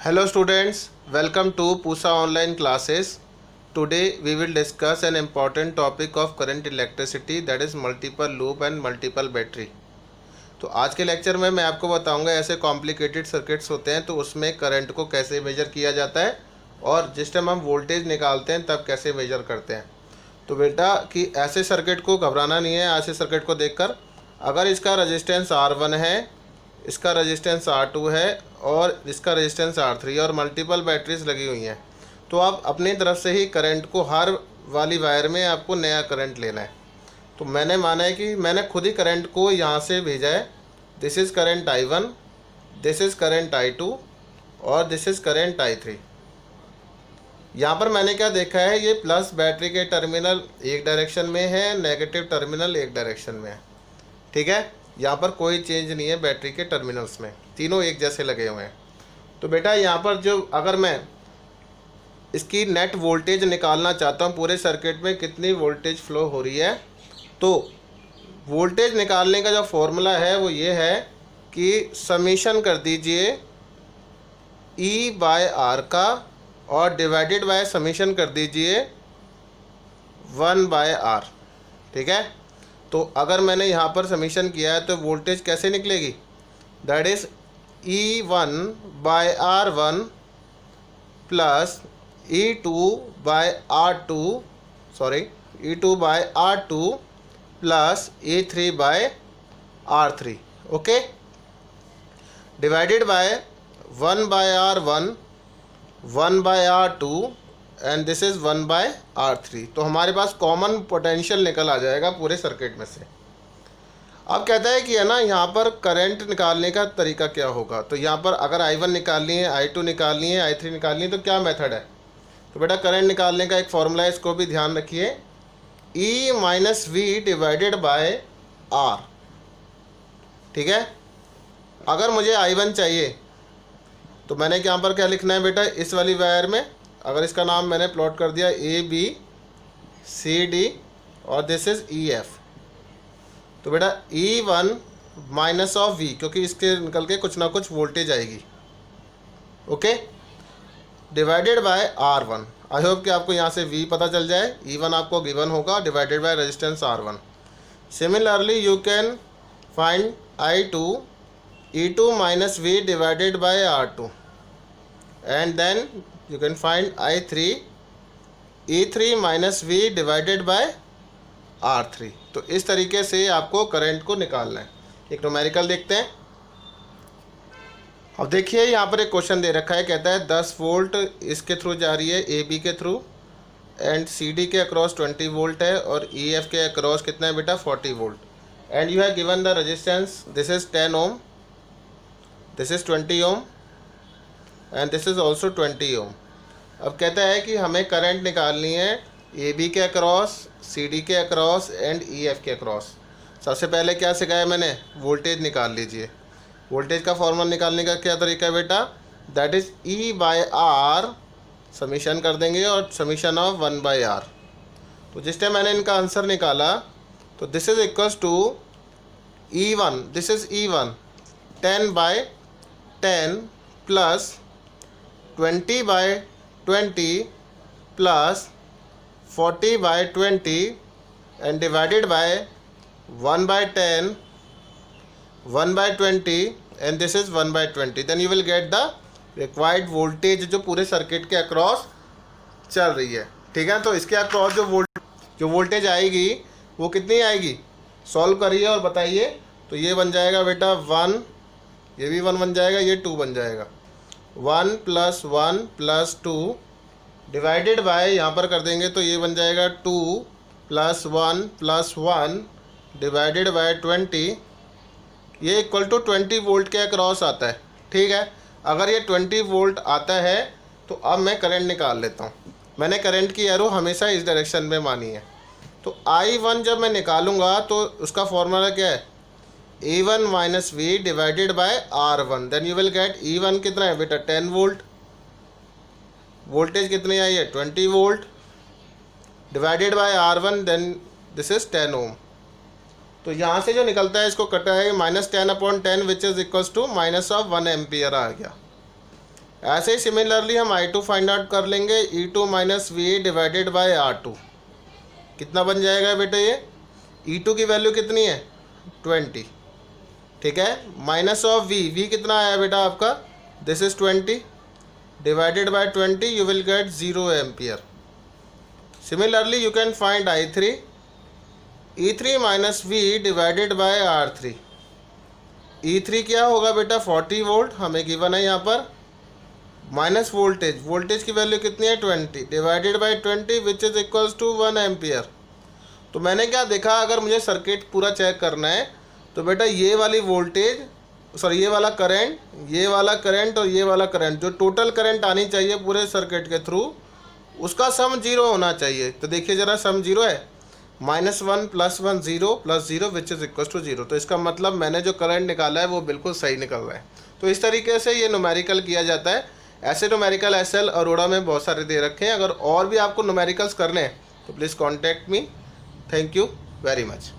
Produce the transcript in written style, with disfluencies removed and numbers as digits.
Hello students, welcome to Pusa online classes. Today we will discuss an important topic of current electricity, that is multiple loop and multiple battery. तो आज के lecture में मैं आपको बताऊंगा ऐसे complicated circuits होते हैं तो उसमें करंट को कैसे मेजर किया जाता है और जिस टाइम हम वोल्टेज निकालते हैं तब कैसे मेजर करते हैं। तो बेटा कि ऐसे सर्किट को घबराना नहीं है। ऐसे सर्किट को देखकर अगर इसका रेजिस्टेंस R1 है, इसका रेजिस्टेंस R2 है और इसका रेजिस्टेंस R3 और मल्टीपल बैटरीज लगी हुई हैं, तो आप अपनी तरफ से ही करंट को हर वाली वायर में आपको नया करंट लेना है। तो मैंने माना है कि मैंने खुद ही करंट को यहाँ से भेजा है। This is current I1, this is current I2 और दिस इज़ करंट I3। यहाँ पर मैंने क्या देखा है, ये प्लस बैटरी के टर्मिनल एक डायरेक्शन में है, नेगेटिव टर्मिनल एक डायरेक्शन में है। ठीक है, यहाँ पर कोई चेंज नहीं है बैटरी के टर्मिनल्स में, तीनों एक जैसे लगे हुए हैं। तो बेटा यहाँ पर जो अगर मैं इसकी नेट वोल्टेज निकालना चाहता हूँ, पूरे सर्किट में कितनी वोल्टेज फ्लो हो रही है, तो वोल्टेज निकालने का जो फॉर्मूला है वो ये है कि समीशन कर दीजिए E/R का और डिवाइडेड बाय समीशन कर दीजिए 1/R। ठीक है, तो अगर मैंने यहाँ पर समीशन किया है तो वोल्टेज कैसे निकलेगी, that is E1/R1 plus E2/R2 plus E3/R3। Okay, divided by 1/R1, 1/R2 and this is 1/R3। तो हमारे पास कॉमन पोटेंशियल निकल आ जाएगा पूरे सर्किट में से। अब कहता है कि है ना, यहाँ पर करंट निकालने का तरीका क्या होगा। तो यहाँ पर अगर I1 निकालनी है, I2 निकालनी है, I3 निकालनी है, तो क्या मेथड है। तो बेटा करंट निकालने का एक फॉर्मूला है, इसको भी ध्यान रखिए, E-V डिवाइडेड बाय R। ठीक है, अगर मुझे I1 चाहिए तो मैंने यहाँ पर क्या लिखना है बेटा, इस वाली वायर में अगर इसका नाम मैंने प्लॉट कर दिया ABCD और दिस इज़ EF, तो बेटा E1 माइनस ऑफ V, क्योंकि इसके निकल के कुछ ना कुछ वोल्टेज आएगी। Okay, divided by R1। I hope कि आपको यहाँ से V पता चल जाए। E1 आपको गिवन होगा divided by resistance R1। Similarly you can find I2, E2 minus V divided by R2 and then you can find I3, E3 minus V divided by R3। तो इस तरीके से आपको करंट को निकालना है। एक न्यूमेरिकल देखते हैं। अब देखिए यहाँ पर एक क्वेश्चन दे रखा है, कहता है 10 वोल्ट इसके थ्रू जा रही है AB के थ्रू एंड CD के अक्रॉस 20 वोल्ट है और EF के अक्रॉस कितना है बेटा, 40 volt and you have given the resistance, this is 10 ohm, this is 20 ohm and this is also 20 ohm. अब कहता है कि हमें करंट निकालनी है AB के अक्रॉस, CD के अक्रॉस एंड EF के अक्रॉस। सबसे पहले क्या सिखाया मैंने, वोल्टेज निकाल लीजिए। वोल्टेज का फॉर्मूला निकालने का क्या तरीका है बेटा, दैट इज़ E/R समीशन कर देंगे और समीशन ऑफ 1/R। तो जिस टाइम मैंने इनका आंसर निकाला तो this is equals to E1, this is E1 10/10 plus 20/20 plus 40/20 and divided by 1/10, 1/20 and this is 1/20। Then you will get the required voltage जो पूरे सर्किट के अक्रॉस चल रही है। ठीक है, तो इसके अक्रॉस जो वोल्टेज आएगी वो कितनी आएगी, सॉल्व करिए और बताइए। तो ये बन जाएगा बेटा 1, ये भी 1 बन जाएगा, ये 2 बन जाएगा। 1 + 1 + 2 डिवाइडेड बाय, यहाँ पर कर देंगे तो ये बन जाएगा 2 + 1 + 1 डिवाइडेड बाय 20, ये इक्वल टू 20 वोल्ट के अक्रॉस आता है। ठीक है, अगर ये 20 वोल्ट आता है तो अब मैं करंट निकाल लेता हूँ। मैंने करंट की एरो हमेशा इस डायरेक्शन में मानी है। तो I1 जब मैं निकालूंगा तो उसका फॉर्मूला क्या है, E1 minus V divided by R1। Then you will get E1 कितना है बेटा, 10 वोल्ट, वोल्टेज कितनी आई है, 20 volt divided by R1, then this is 10 ohm. तो यहाँ से जो निकलता है इसको कटा है -10/10 which is equals to -1 ampere आ गया। ऐसे ही सिमिलरली हम I2 फाइंड आउट कर लेंगे, E2 minus VA divided by R2। कितना बन जाएगा बेटा ये? E2 की वैल्यू कितनी है? 20, ठीक है। माइनस ऑफ V कितना आया बेटा आपका? This is 20 divided by 20, you will gate 0 ampere. Similarly you can find I3, E3 minus V divided by R3। E3 क्या होगा बेटा? 40 वोल्ट हमें गिवन है यहाँ पर, माइनस वोल्टेज की वैल्यू कितनी है? 20 divided by 20 which is equals to 1 ampere. तो मैंने क्या देखा, अगर मुझे सर्किट पूरा चेक करना है तो बेटा ये वाली वोल्टेज, सॉरी ये वाला करंट और ये वाला करंट, जो टोटल करंट आनी चाहिए पूरे सर्किट के थ्रू, उसका सम 0 होना चाहिए। तो देखिए ज़रा, सम 0 है, -1 + 1 0 + 0 विच इज़ इक्वल्स टू 0। तो इसका मतलब मैंने जो करंट निकाला है वो बिल्कुल सही निकल रहा है। तो इस तरीके से ये न्यूमेरिकल किया जाता है। ऐसे न्यूमेरिकल SL अरोड़ा में बहुत सारे दे रखे हैं। अगर और भी आपको न्यूमेरिकल्स करने हैं तो please contact me. Thank you very much.